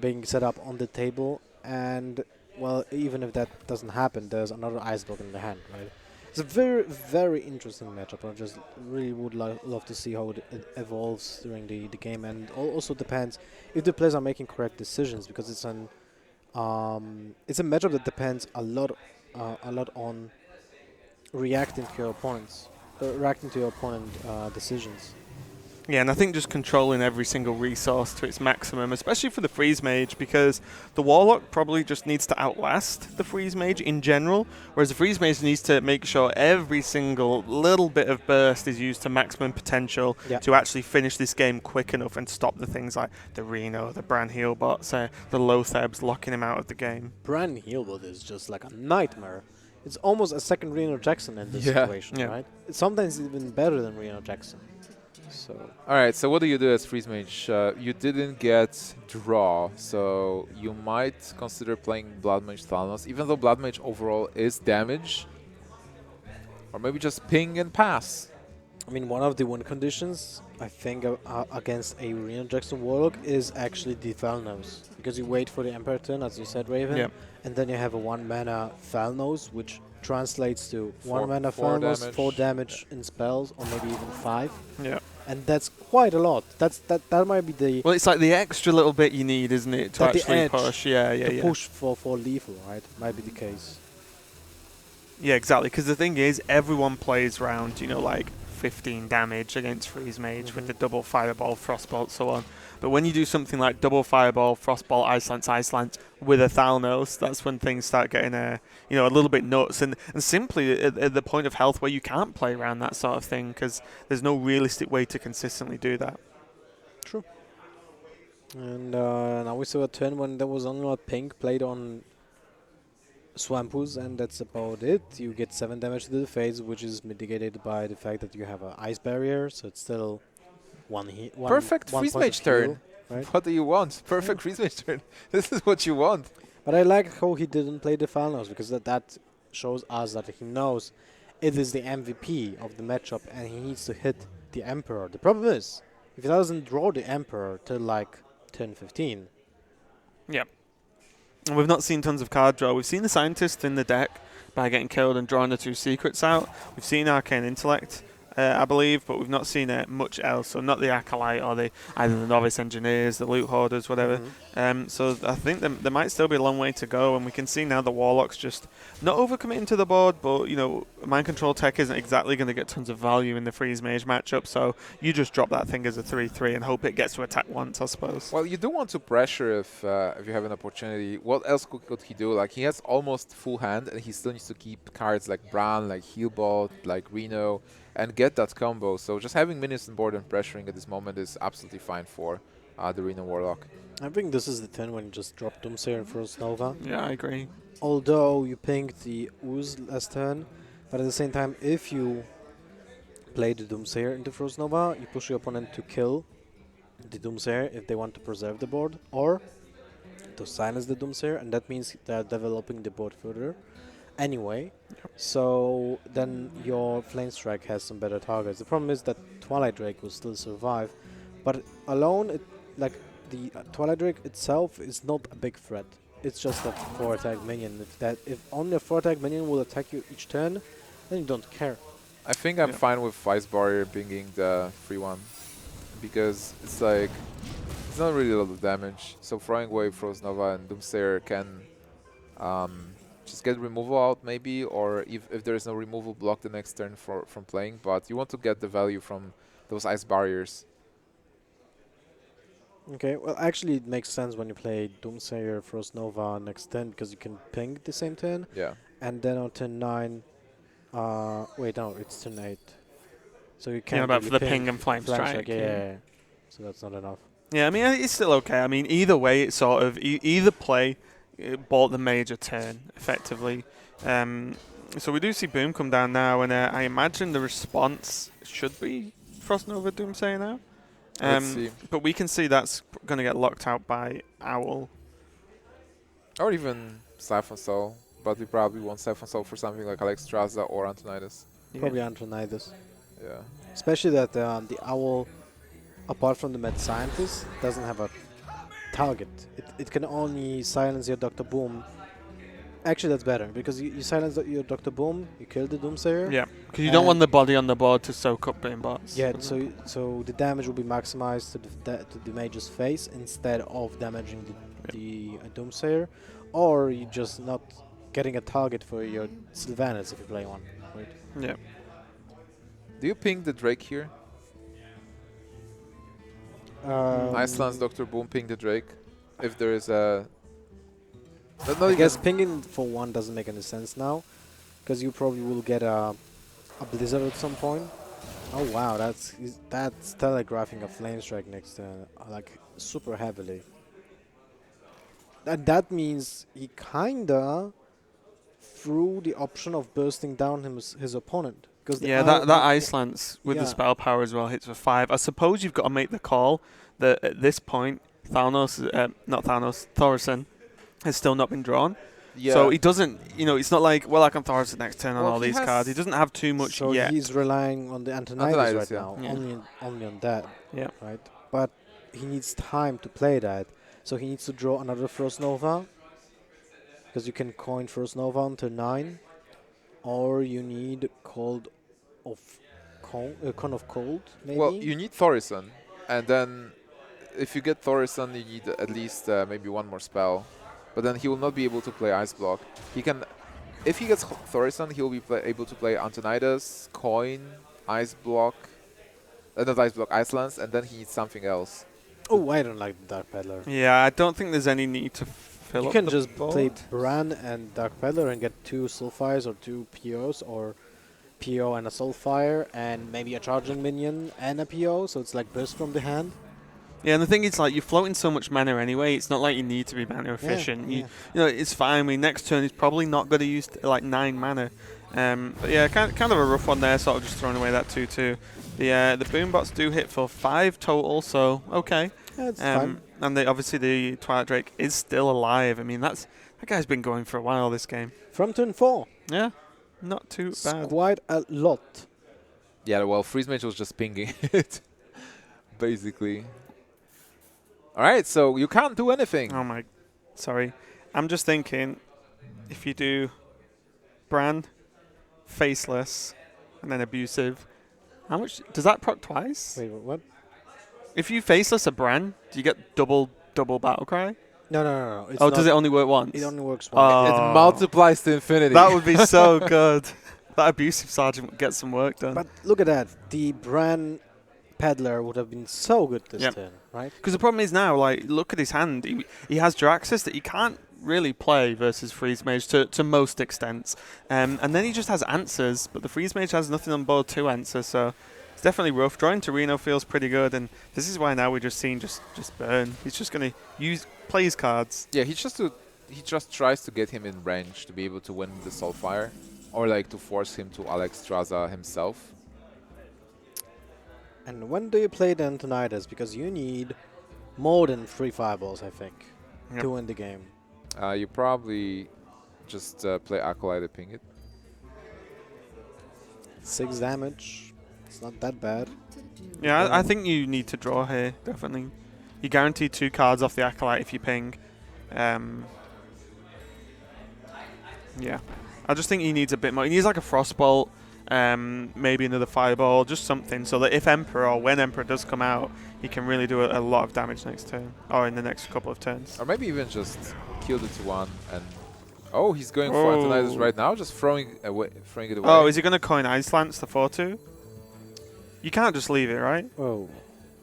being set up on the table. And, well, even if that doesn't happen, there's another ice block in the hand, right? It's a very, very interesting matchup. I just really would love to see how it evolves during the game, and also depends if the players are making correct decisions, because it's a matchup that depends a lot on reacting to your opponents, reacting to your opponent decisions. Yeah, and I think just controlling every single resource to its maximum, especially for the Freeze Mage, because the Warlock probably just needs to outlast the Freeze Mage in general, whereas the Freeze Mage needs to make sure every single little bit of burst is used to maximum potential to actually finish this game quick enough and stop the things like the Reno, the Bran Healbots, the Lothebs locking him out of the game. Bran Healbot is just like a nightmare. It's almost a second Reno Jackson in this situation, right? It's sometimes even better than Reno Jackson. So. All right, so what do you do as Freeze Mage? You didn't get draw, so you might consider playing Blood Mage Thalnos, even though Blood Mage overall is damage. Or maybe just ping and pass. I mean, one of the win conditions, I think, against a Reno Jackson Warlock is actually the Thalnos. Because you wait for the Emperor turn, as you said, Raven, and then you have a 1-mana Thalnos, which translates to 1 mana Thalnos, 4 damage in spells, or maybe even 5. Yeah. And that's quite a lot. That might be the... Well, it's like the extra little bit you need, isn't it, to actually push? To push for lethal, right? Might be the case. Yeah, exactly. Because the thing is, everyone plays around, like 15 damage against Freeze Mage with the double Fireball, Frostbolt, so on. But when you do something like double Fireball, Frostbolt, Ice Lance with a Thalnos, that's when things start getting a little bit nuts. And simply at the point of health where you can't play around that sort of thing because there's no realistic way to consistently do that. True. And now we saw a turn when there was only pink played on Swampus, and that's about it. You get 7 damage to the face, which is mitigated by the fact that you have an ice barrier, so it's still Perfect Freeze Mage turn. Right? What do you want? Perfect Freeze Mage turn. This is what you want. But I like how he didn't play the Thalnos, because that shows us that he knows it is the MVP of the matchup and he needs to hit the Emperor. The problem is, if he doesn't draw the Emperor till like turn 15. Yeah. And we've not seen tons of card draw. We've seen the Scientist in the deck by getting killed and drawing the 2 secrets out. We've seen Arcane Intellect, I believe, but we've not seen much else. So not the Acolyte or either the Novice Engineers, the Loot Hoarders, whatever. So I think there might still be a long way to go, and we can see now the Warlock's just not overcommitting to the board, but, Mind Control Tech isn't exactly going to get tons of value in the Freeze Mage matchup, so you just drop that thing as a 3-3 and hope it gets to attack once, I suppose. Well, you do want to pressure if you have an opportunity. What else could he do? Like, he has almost full hand, and he still needs to keep cards like Bran, like Healbot, like Reno, and get that combo. So just having minions on board and pressuring at this moment is absolutely fine for the Reno Warlock. I think this is the turn when you just drop Doomsayer and Frost Nova. Yeah, I agree. Although you pinged the Ooze last turn, but at the same time, if you play the Doomsayer into Frost Nova, you push your opponent to kill the Doomsayer if they want to preserve the board, or to silence the Doomsayer, and that means they're developing the board further anyway. So then your Flame Strike has some better targets. The problem is that Twilight Drake will still survive, but alone, the Twilight Drake itself is not a big threat. It's just a 4-attack minion. If only a 4-attack minion will attack you each turn, then you don't care. I think I'm fine with Ice Barrier pinging the free one, because it's like, it's not really a lot of damage. So throwing away Frost Nova and Doomsayer can just get removal out maybe, or if there is no removal, block the next turn from playing. But you want to get the value from those Ice Barriers. Okay, well, actually it makes sense when you play Doomsayer, Frost Nova next turn, because you can ping the same turn. Yeah. And then on turn 9, wait, no, it's turn 8. So you can't. Yeah, but really for the ping and Flame Strike. Yeah. So that's not enough. Yeah, I mean, it's still okay. I mean, either way, it's sort of either play bought the major turn effectively. So we do see Boom come down now, and I imagine the response should be Frost Nova Doomsayer now. Let's see. But we can see that's going to get locked out by Owl. Or even Siphon Soul, but we probably want Siphon Soul for something like Alexstrasza or Antonidas. Yeah. Probably Antonidas. Yeah. Especially that the Owl, apart from the Mad Scientist, doesn't have a target. It can only silence your Dr. Boom. Actually, that's better, because you silence your Dr. Boom, you kill the Doomsayer. Yeah, because you don't want the body on the board to soak up Boom bots. Yeah, so the damage will be maximized to the mage's face instead of damaging the Doomsayer, or you just not getting a target for your Sylvanas if you play one, right? Yeah. Do you ping the Drake here? Iceland's Dr. Boom ping the Drake. If there is a... I guess pinging for one doesn't make any sense now, because you probably will get a blizzard at some point. Oh wow, that's telegraphing a flame strike next like super heavily. And that means he kinda threw the option of bursting down his opponent. Yeah, that Ice Lance with the spell power as well hits for 5. I suppose you've got to make the call that at this point Thorson has still not been drawn. Yeah. So he doesn't, it's not like, well, I can Thorson next turn on all these cards. He doesn't have too much so yet. So he's relying on the Antonidas right now, Yeah. only on that. Yeah. Right? But he needs time to play that. So he needs to draw another Frost Nova, because you can coin Frost Nova on turn 9, or you need Cone of Cold, maybe? Well, you need Thorison, and then if you get Thorison, you need at least maybe one more spell. But then he will not be able to play Ice Block. He can, if he gets Thorison, he will be able to play Antonidas, Coin, Ice Block, not Ice Block, Ice Lance, and then he needs something else. Oh, I don't like the Dark Peddler. Yeah, I don't think there's any need to fill up You can the just board. play Bran and Dark Peddler and get 2 Soulfires or 2 POs, or PO and a Soulfire, and maybe a charging minion and a PO, so it's like burst from the hand. Yeah, and the thing is, like, you're floating so much mana anyway. It's not like you need to be mana efficient. Yeah. It's fine. I mean, next turn he's probably not going to use like 9 mana. But yeah, kind of a rough one there. Sort of just throwing away that 2/2. The boombots do hit for 5 total, so okay. Yeah, it's fine. And obviously the Twilight Drake is still alive. I mean, that guy's been going for a while this game. From turn 4. Yeah, not too bad. Quite a lot. Yeah, well, Freeze Mage was just pinging it, basically. All right, so you can't do anything. Oh my, sorry. I'm just thinking, if you do Bran, Faceless, and then Abusive, how much does that proc twice? Wait, what? If you Faceless a Bran, do you get double Battle Cry? No. It's Does it only work once? It only works once. It multiplies to infinity. That would be so good. That Abusive Sergeant would get some work done. But look at that. The Bran Peddler would have been so good this turn, right? Because the problem is now, like, look at his hand. He has Jiraxis that he can't really play versus Freeze Mage to most extents. And then he just has Answers, but the Freeze Mage has nothing on board to answer, so it's definitely rough. Drawing Torino feels pretty good, and this is why now we're just seeing just burn. He's just going to play his cards. Yeah, he just tries to get him in range to be able to win the Soulfire, or like to force him to Alex Straza himself. And when do you play the Antonidas? Because you need more than 3 fireballs, I think, to win the game. You probably just play Acolyte to ping it. 6 damage. It's not that bad. Yeah, I think you need to draw here, definitely. You guarantee 2 cards off the Acolyte if you ping. Yeah. I just think he needs a bit more. He needs like a Frostbolt, maybe another Fireball, just something, so that if Emperor, or when Emperor does come out, he can really do a lot of damage next turn, or in the next couple of turns. Or maybe even just kill the 2/1 and... Oh, he's going for Antonidas right now, just throwing it away. Oh, is he going to coin Ice Lance the 4/2? You can't just leave it, right? Oh.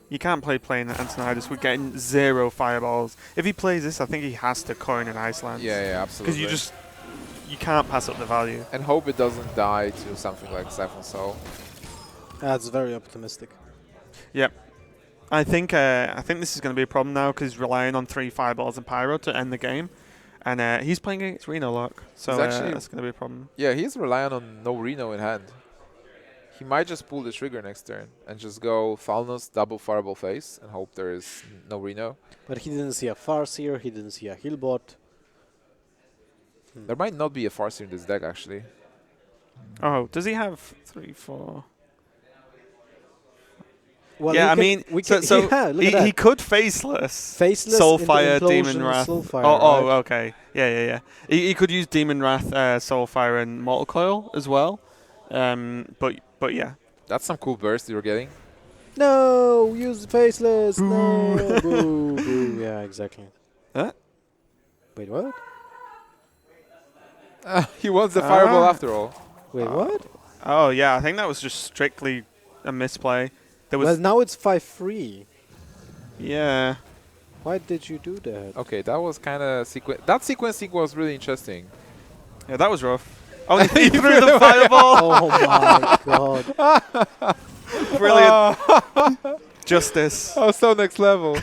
You can't playing Antonidas. We're getting 0 fireballs. If he plays this, I think he has to coin an Ice Lance. Yeah, absolutely. Because you can't pass up the value. And hope it doesn't die to something like Siphon Soul. That's very optimistic. Yep. I think this is going to be a problem now because he's relying on 3 fireballs and Pyro to end the game. And he's playing against Reno Lock, so that's going to be a problem. Yeah, he's relying on no Reno in hand. He might just pull the trigger next turn and just go Thalnos, double Fireball face, and hope there is no Reno. But he didn't see a Farseer, he didn't see a Healbot. There might not be a Farseer in this deck, actually. Oh, does he have 3, 4? Well, yeah, I mean, he could Faceless Soulfire, Demon Wrath. Soulfire, right? Okay. Yeah. He could use Demon Wrath, Soulfire, and Mortal Coil as well. But yeah. That's some cool burst you're getting. No, use Faceless. No, boo, boo. Yeah, exactly. Huh? Wait, what? He wants the Fireball after all. Wait, what? Oh, yeah, I think that was just strictly a misplay. There Well, was... now it's 5-3. yeah. Why did you do that? Okay, that was kind of that sequencing was really interesting. Yeah, that was rough. Oh, he threw the fireball! Oh my god. Brilliant. Justice. Oh, so next level.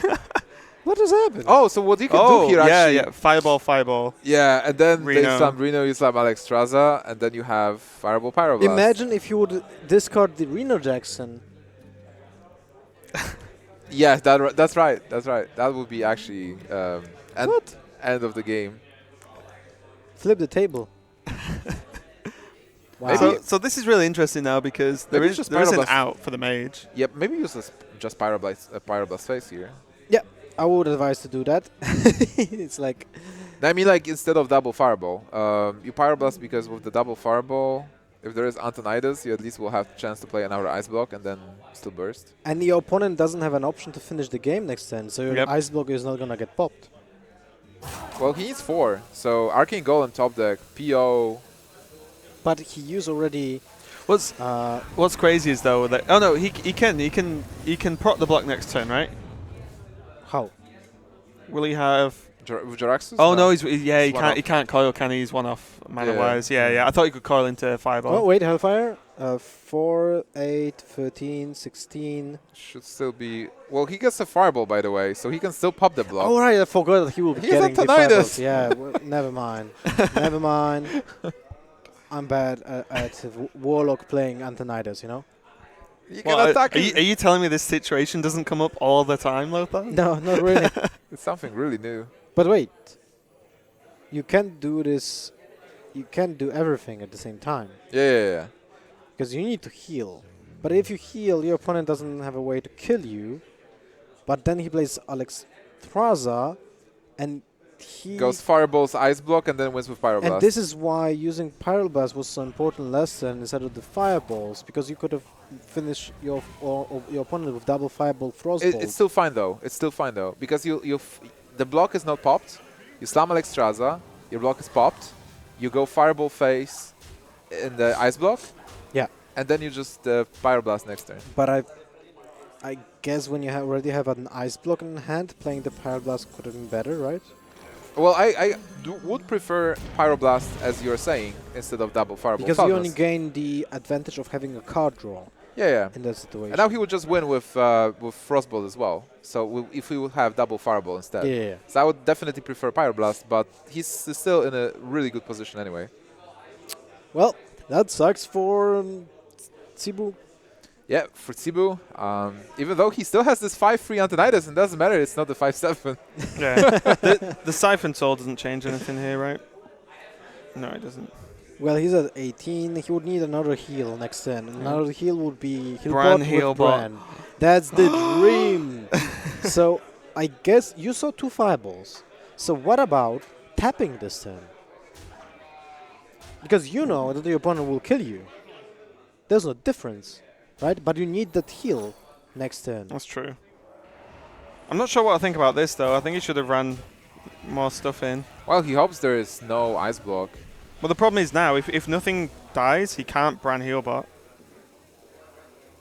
What has happened? Oh, so what you can do here yeah, actually... yeah. Fireball, fireball. Yeah, and then they Reno. slam Reno, you slam Alex Straza, and then you have Fireball Pyroblast. Imagine if you would discard the Reno Jackson. Yeah, that's right. That's right. That would be actually end of the game. Flip the table. Wow. So this is really interesting now because there Maybe is just an Pyroblast. out for the mage. Yep, maybe use just Pyroblast face here. Yeah, I would advise to do that. It's like... I mean, like, instead of double Fireball, you Pyroblast because with the double Fireball, if there is Antonidas, you at least will have a chance to play another Ice Block and then still burst. And your opponent doesn't have an option to finish the game next turn, so your Yep. Ice Block is not gonna get popped. Well, he needs 4, so Arcane Golem top deck, PO... But he used already... What's crazy is though that he can proc the block next turn, right? How? Will he have? With Jaraxxus? Oh no, He's he one can't coil, can he? He's one off mana Yeah. wise. Yeah. I thought he could coil into fireball. Oh, wait, Hellfire. 4, 8, 13, 16. should still be... Well, he gets a Fireball, by the way, so he can still pop the block. Oh, right, I forgot that he will be He has getting the Antonidas. fireballs. Yeah, well, never mind. Never mind. I'm bad at Warlock playing Antonidas, you know? He can Well, attack are him. you telling me this situation doesn't come up all the time, Lothar? No, not really. It's something really new. But wait. You can't do this... You can't do everything at the same time. Yeah. Because you need to heal. But if you heal, your opponent doesn't have a way to kill you. But then he plays Alex Traza, and he... Goes Fireballs, Ice Block, and then wins with Pyroblast. And this is why using Pyroblast was so important last turn instead of the Fireballs, because you could have finished your opponent with double Fireball Frostbolt. It's still fine though. It's still fine though because the block is not popped. You slam Alex Straza, your block is popped. You go Fireball face in the Ice Block. Yeah. And then you just Pyroblast next turn. But I guess when you already have an Ice Block in hand, playing the Pyroblast could have been better, right? Well, I would prefer Pyroblast, as you're saying, instead of double Fireball. Because you only gain the advantage of having a card draw Yeah. in that situation. And now he would just win with Frostbolt as well. So if we would have double Fireball instead. Yeah. So I would definitely prefer Pyroblast, but he's still in a really good position anyway. Well, that sucks for Tsibu. Yeah, for Tsibu, even though he still has this 5-3 Antonidas, and doesn't matter, it's not the 5-7. Yeah. the Siphon Soul doesn't change anything here, right? No, it doesn't. Well, he's at 18. He would need another heal next turn. Another heal would be Bran Healbot heal with bot. Bran. That's the dream. So I guess you saw 2 fireballs. So what about tapping this turn? Because you know that your opponent will kill you. There's no difference, right? But you need that heal next turn. That's true. I'm not sure what I think about this, though. I think he should have ran more stuff in. Well, he hopes there is no Ice Block. Well, the problem is now, if nothing dies, he can't Bran Healbot.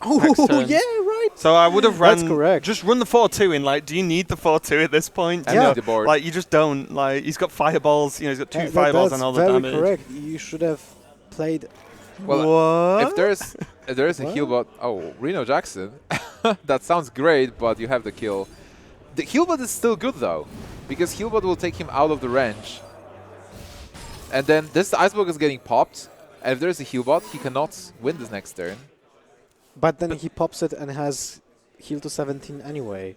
Next Oh, turn. yeah, right. So I would have run... That's correct. Just run the 4-2 in. Like, do you need the 4-2 at this point? And Yeah. leave the board. Like, you just don't. Like, he's got fireballs. You know, he's got 2 fireballs that's and all the very damage. correct. You should have played... Well, What? if there is a What? Healbot... Oh, Reno Jackson. That sounds great, but you have the kill. The Healbot is still good, though, because Healbot will take him out of the range. And then this Ice Block is getting popped, and if there's a Healbot, he cannot win this next turn. But then he pops it and has heal to 17 anyway.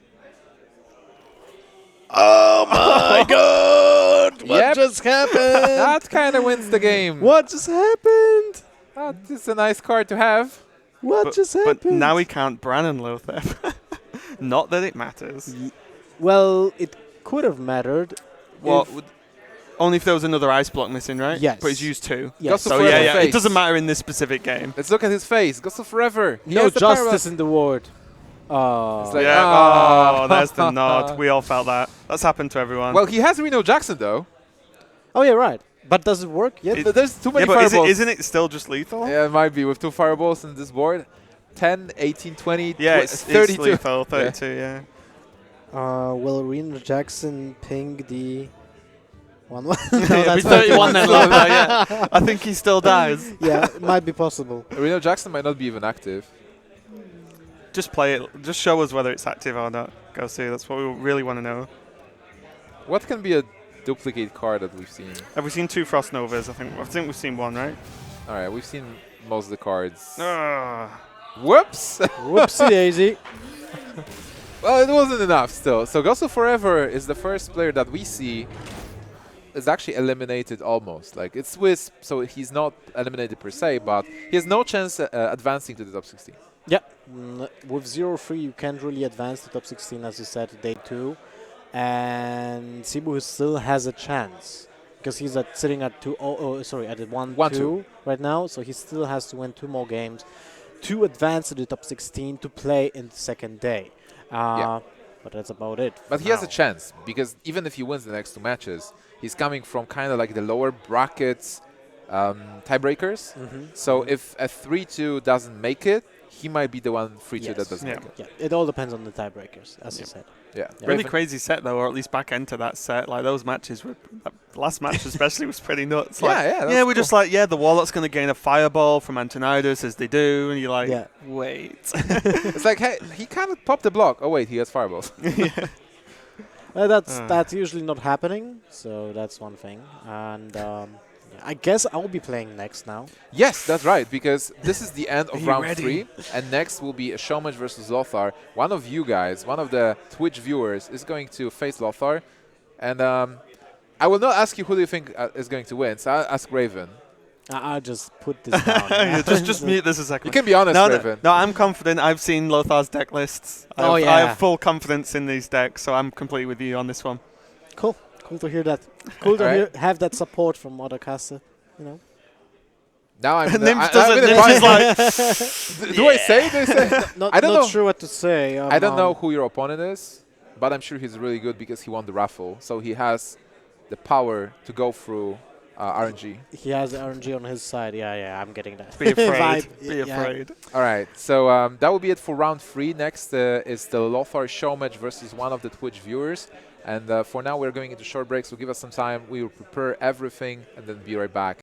Oh my god! What Yep. just happened? That kind of wins the game. What just happened? That is a nice card to have. What just happened? But now he can't Bran and Lothar. Not that it matters. Well, it could have mattered. Well, if- only if there was another ice block missing, right? Yes. But he's used 2. Yes. So Gosuforever yeah, face. it doesn't matter in this specific game. Let's look at his face. Gosuforever. He no has the justice Pyroblast. in the world. It's like, Yeah. ah. Oh, there's the nod. We all felt that. That's happened to everyone. Well, he has Reno Jackson, though. Oh yeah, right. But does it work yet? It- There's too many Yeah, but fireballs. isn't it still just lethal? Yeah, it might be with 2 fireballs in this board. 10, 18, 20, Yeah, 32. it's lethal. 32. Yeah. Will Reno Jackson ping the 1-1? No, Yeah, that's be 31 then. fine. Lothar, yeah. I think he still dies. yeah, it might be possible. Reno Jackson might not be even active. Just play it. Just show us whether it's active or not. Go see. That's what we really want to know. What can be a duplicate card that we've seen? Have we seen 2 Frost Novas? I think we've seen 1, right? All right, we've seen most of the cards. Ah. Whoops! Whoopsie daisy. Well, it wasn't enough still. So Gosuforever is the first player that we see is actually eliminated almost. Like, it's Swiss, so he's not eliminated per se, but he has no chance advancing to the top 16. Yeah, with 0-3 you can't really advance to top 16 as you said day 2, and Tsiboukis still has a chance because he's sitting at 2. Sorry, at 1-2 right now, so he still has to win 2 more games to advance to the top 16 to play in the second day. Yeah. But that's about it. But he has a chance because even if he wins the next 2 matches, he's coming from kind of like the lower brackets tiebreakers. So if a 3-2 doesn't make it, he might be the one 3-2 that doesn't make it. Yeah, it all depends on the tiebreakers, as you said. Yeah. Really crazy set though, or at least back end to that set. Like those matches were, that last match especially was pretty nuts. Like, yeah, we're just like, the Warlock's going to gain a fireball from Antonidas as they do, and you're like, Yeah. wait. It's like, hey, he kind of popped the block. Oh wait, he has fireballs. That's usually not happening, so that's one thing. And I guess I'll be playing next now. Yes, that's right, because this is the end Are of you round ready? 3, and next will be a showmatch versus Lothar. One of you guys, one of the Twitch viewers, is going to face Lothar, and I will not ask you who do you think is going to win, so I'll ask Raven. I'll just put this down. Yeah, just mute this a second. You can be honest, No, Raven. no, I'm confident. I've seen Lothar's deck lists. I have full confidence in these decks, so I'm completely with you on this one. Cool to hear that. Cool to Alright. have that support from other caster, you know. Now I'm Nims doesn't. Nims is like, do I say this? Not, I don't not know. sure what to say. I don't know who your opponent is, but I'm sure he's really good because he won the raffle, so he has the power to go through RNG. He has the RNG on his side. Yeah, I'm getting that. be afraid. Vibe. Be Yeah. afraid. All right, so that will be it for round 3. Next is the Lothar showmatch versus one of the Twitch viewers. And for now, we're going into short break, so give us some time. We will prepare everything and then be right back.